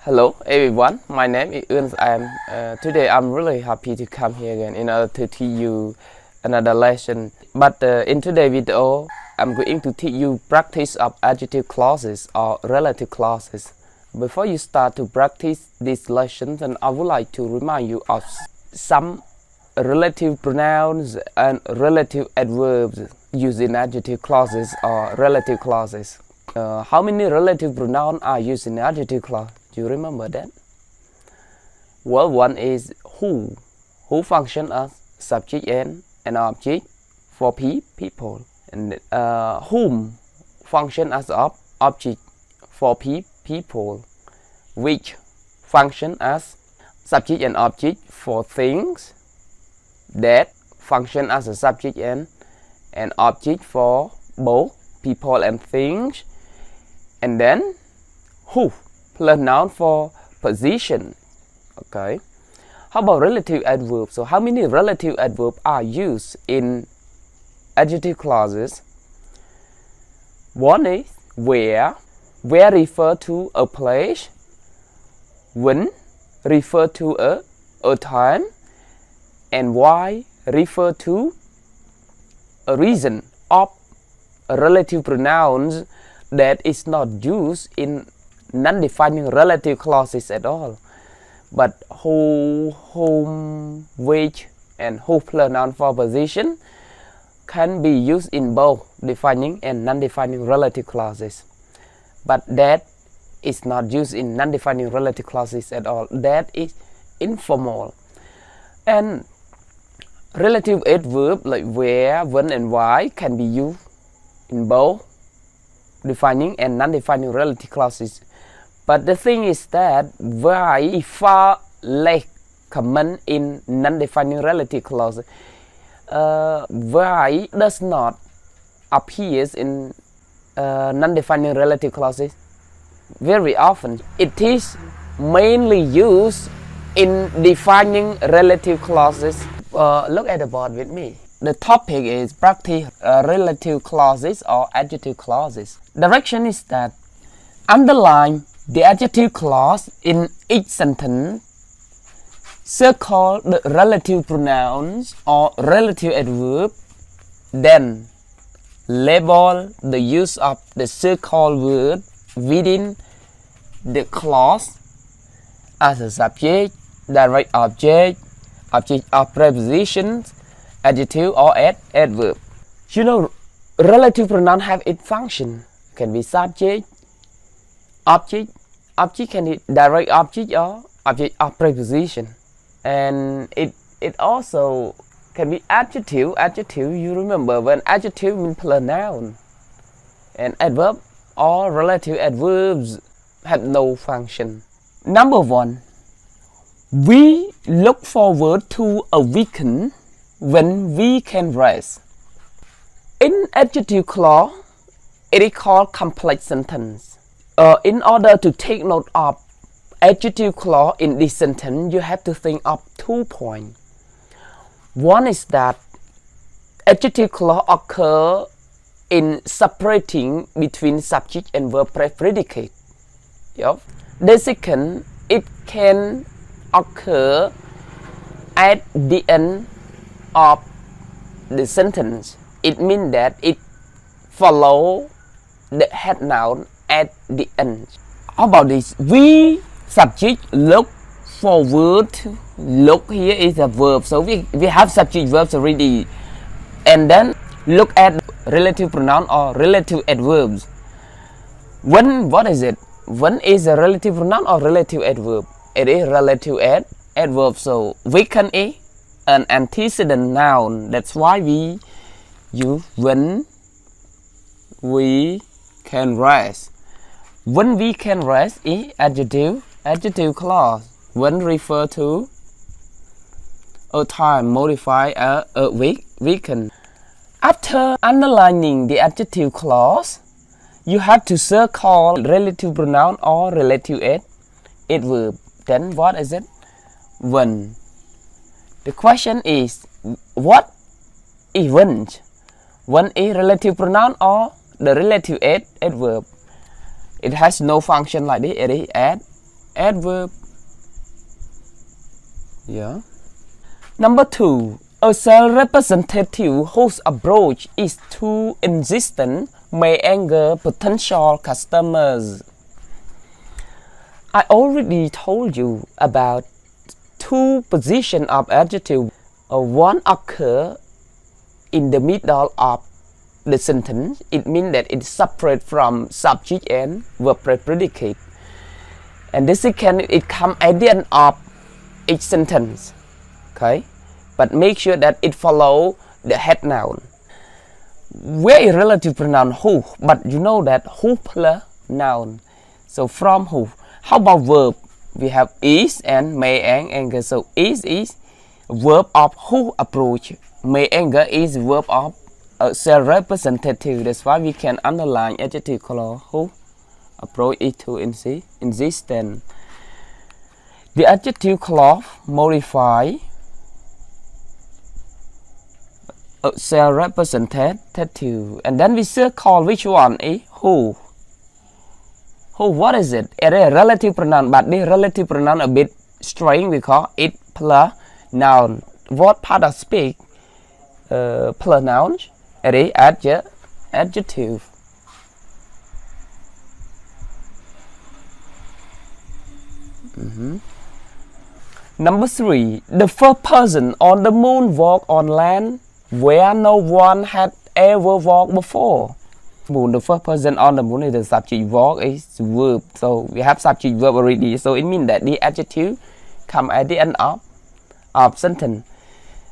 Hello everyone, my name is Eun. Today I'm really happy to come here again in order to teach you another lesson. But in today's video, I'm going to teach you practice of adjective clauses or relative clauses. Before you start to practice this lesson, then I would like to remind you of some relative pronouns and relative adverbs used in adjective clauses or relative clauses. How many relative pronouns are used in adjective clause? Do you remember that? Well, one is who function as subject and an object for people, and whom function as object for people, which function as subject and object for things, that function as a subject and an object for both people and things, and then who pronoun for position. Okay, how about relative adverbs? So how many relative adverbs are used in adjective clauses? One is where refer to a place, when refer to a time, and why refer to a reason of relative pronouns that is not used in non-defining relative clauses at all. But who, whom, which, and who pronoun for position can be used in both defining and non-defining relative clauses. But that is not used in non-defining relative clauses at all. That is informal. And relative adverb like where, when, and why can be used in both defining and non-defining relative clauses. But the thing is that why far less common in non-defining relative clauses. Why does not appear in non-defining relative clauses very often. It is mainly used in defining relative clauses. Look at the board with me. The topic is practice relative clauses or adjective clauses. Direction is that underline the adjective clause in each sentence, circle the relative pronouns or relative adverb, then label the use of the circle word within the clause as a subject, direct object, object of prepositions, adjective or adverb. You know, relative pronoun have its function. Can be subject, object can be direct object or object of preposition, and it also can be adjective. You remember when adjective means pronoun, and adverb or relative adverbs have no function. Number one, we look forward to a weekend when we can rest. In adjective clause, it is called complex sentence. In order to take note of adjective clause in this sentence, you have to think of 2 points. One is that adjective clause occur in separating between subject and verb predicate. Yep. The second, it can occur at the end of the sentence. It means that it follows the head noun at the end. How about this? We subject look forward. Look here is a verb, so we have subject verbs already, and then look at relative pronoun or relative adverbs. When, what is it? When is a relative pronoun or relative adverb? It is relative adverb. So weekend is an antecedent noun. That's why we use when we can rest. When we can rest is adjective clause. When refer to a time, modify a weekend. After underlining the adjective clause, you have to circle relative pronoun or relative adverb. Then what is it? When. The question is, what event? When is relative pronoun or the relative adverb? It has no function like this. It is adverb. Yeah. Number 2. A sales representative whose approach is too insistent may anger potential customers. I already told you about two positions of adjective. One occur in the middle of the sentence. It means that it's separate from subject and verb predicate. And the second, it comes at the end of each sentence. Okay, but make sure that it follow the head noun. Where is relative pronoun who? But you know that who plus noun. So from who. How about verb? We have is and may and anger. So is verb of who approach. May anger is verb of sales representative. That's why we can underline adjective clause who approach is to insistent. The adjective clause modify sales representative, and then we circle which one is who. Who, what is it? It is a relative pronoun, but the relative pronoun a bit strange because it plus noun. What part of speak plus noun? It is adjective. Number 3. The first person on the moon walked on land where no one had ever walked before. Moon, the first person on the moon is the subject, walk is verb. So we have subject verb already. So it means that the adjective come at the end of sentence.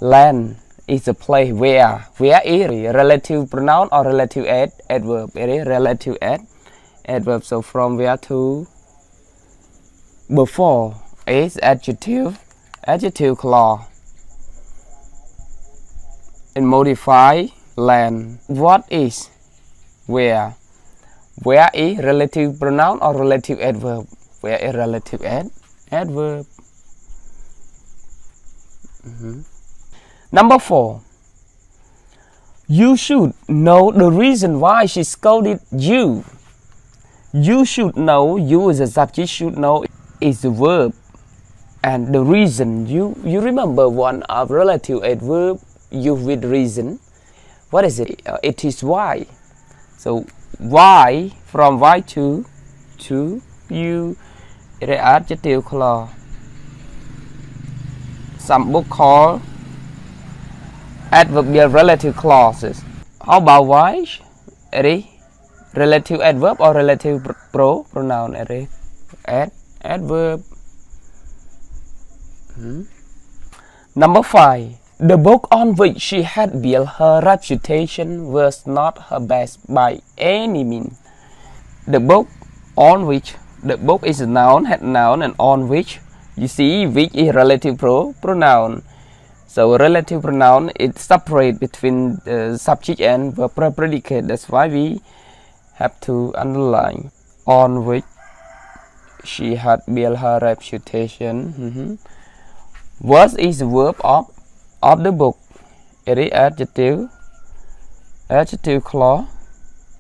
Land is a place where. Where is relative pronoun or relative adverb? It is relative adverb. So from where to before is adjective clause. And modify land. What is where? Where is relative pronoun or relative adverb? Where is relative adverb? Number 4. You should know the reason why she scolded you. You should know. You is a subject. Should know is the verb. And the reason, you remember one of relative adverb, you with reason. What is it? It is why. So why, from why to you, it is adjective clause. Some book called adverbial relative clauses. How about why? It is relative adverb or relative pronoun. It is adverb. Number 5. The book on which she had built her reputation was not her best by any means. The book on which, the book is a noun, had noun, and on which, you see, which is relative pronoun. So relative pronoun is separate between the subject and verb predicate. That's why we have to underline on which she had built her reputation. Was is the verb of the book. It is adjective clause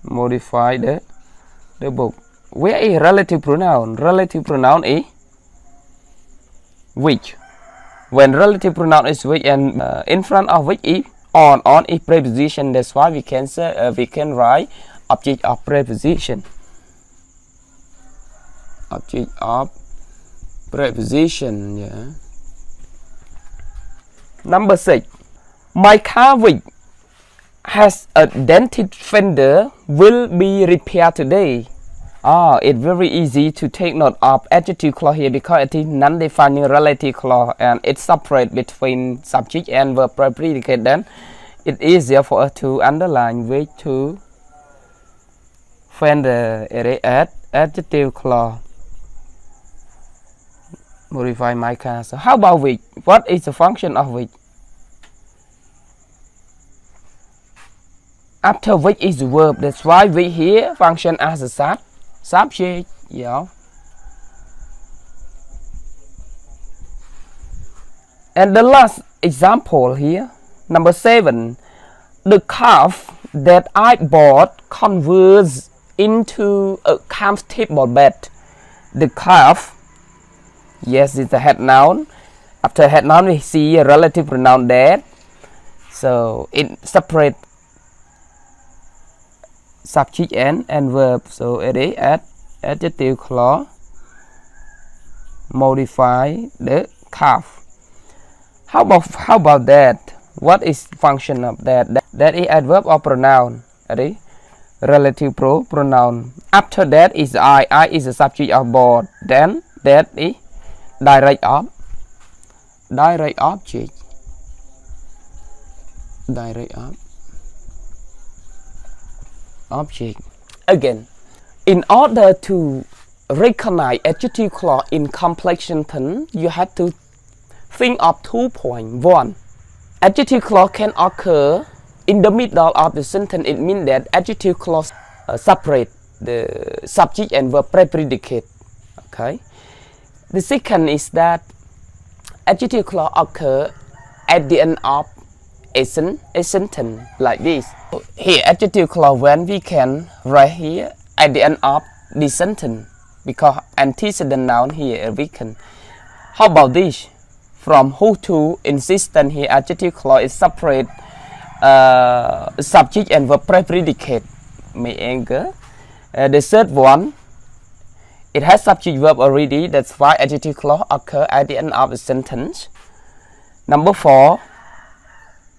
modify the book. Where is relative pronoun? Relative pronoun is which. When relative pronoun is which and in front of which is on is preposition. That's why we can say we can write object of preposition. Object of preposition. Yeah. Number 6. My car which has a dented fender will be repaired today. It's very easy to take note of adjective clause here because it is non-defining relative clause and it's separate between subject and verb predicate. Then it's easier for us to underline which to fender. It is adjective clause. Modify my car. So how about which? What is the function of which? After which is the verb. That's why we here function as a subject. Yeah. And the last example here, number 7. The calf that I bought converts into a comfortable bed. The calf Yes, it's a head noun. After head noun, we see a relative pronoun that. So it separates subject and verb. So it is adjective clause modify the calf. How about that? What is function of that? That is adverb or pronoun. Ready? Relative pronoun. After that is I. I is the subject of board. Then that is direct object. Direct object. Again, in order to recognize adjective clause in complex sentence, you have to think of 2 points. One, adjective clause can occur in the middle of the sentence. It means that adjective clause separate the subject and verb predicate. Okay. The second is that adjective clause occur at the end of a sentence like this. Here adjective clause when we can write here at the end of the sentence because antecedent noun here we can. How about this? From who to insistent here adjective clause is separate subject and verb predicate. The third one, it has subject verb already. That's why adjective clause occur at the end of the sentence. Number 4,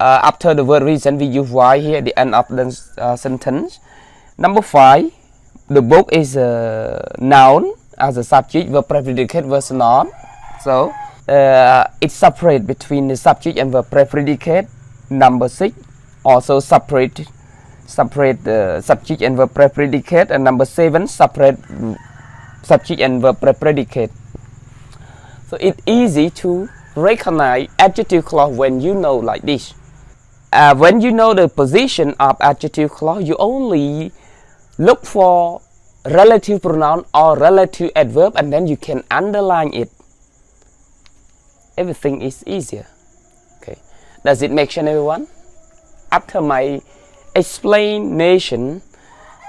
after the word reason we use why here at the end of the sentence. Number 5, the book is a noun as a subject, verb predicate versus noun. So it's separate between the subject and verb predicate. Number 6 also separate the subject and verb predicate, and number 7 separate subject and verb predicate. So it's easy to recognize adjective clause when you know like this. When you know the position of adjective clause, you only look for relative pronoun or relative adverb and then you can underline it. Everything is easier. Okay. Does it make sense, everyone? After my explanation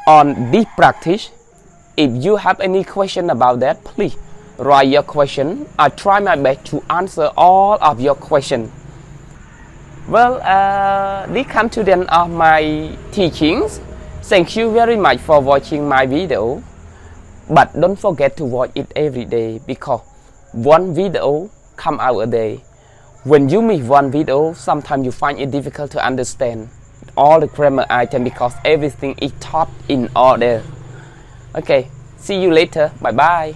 on this practice, if you have any question about that, please write your question. I try my best to answer all of your questions. Well, this comes to the end of my teachings. Thank you very much for watching my video. But don't forget to watch it every day because one video come out a day. When you miss one video, sometimes you find it difficult to understand all the grammar item because everything is taught in order. Okay, see you later. Bye bye.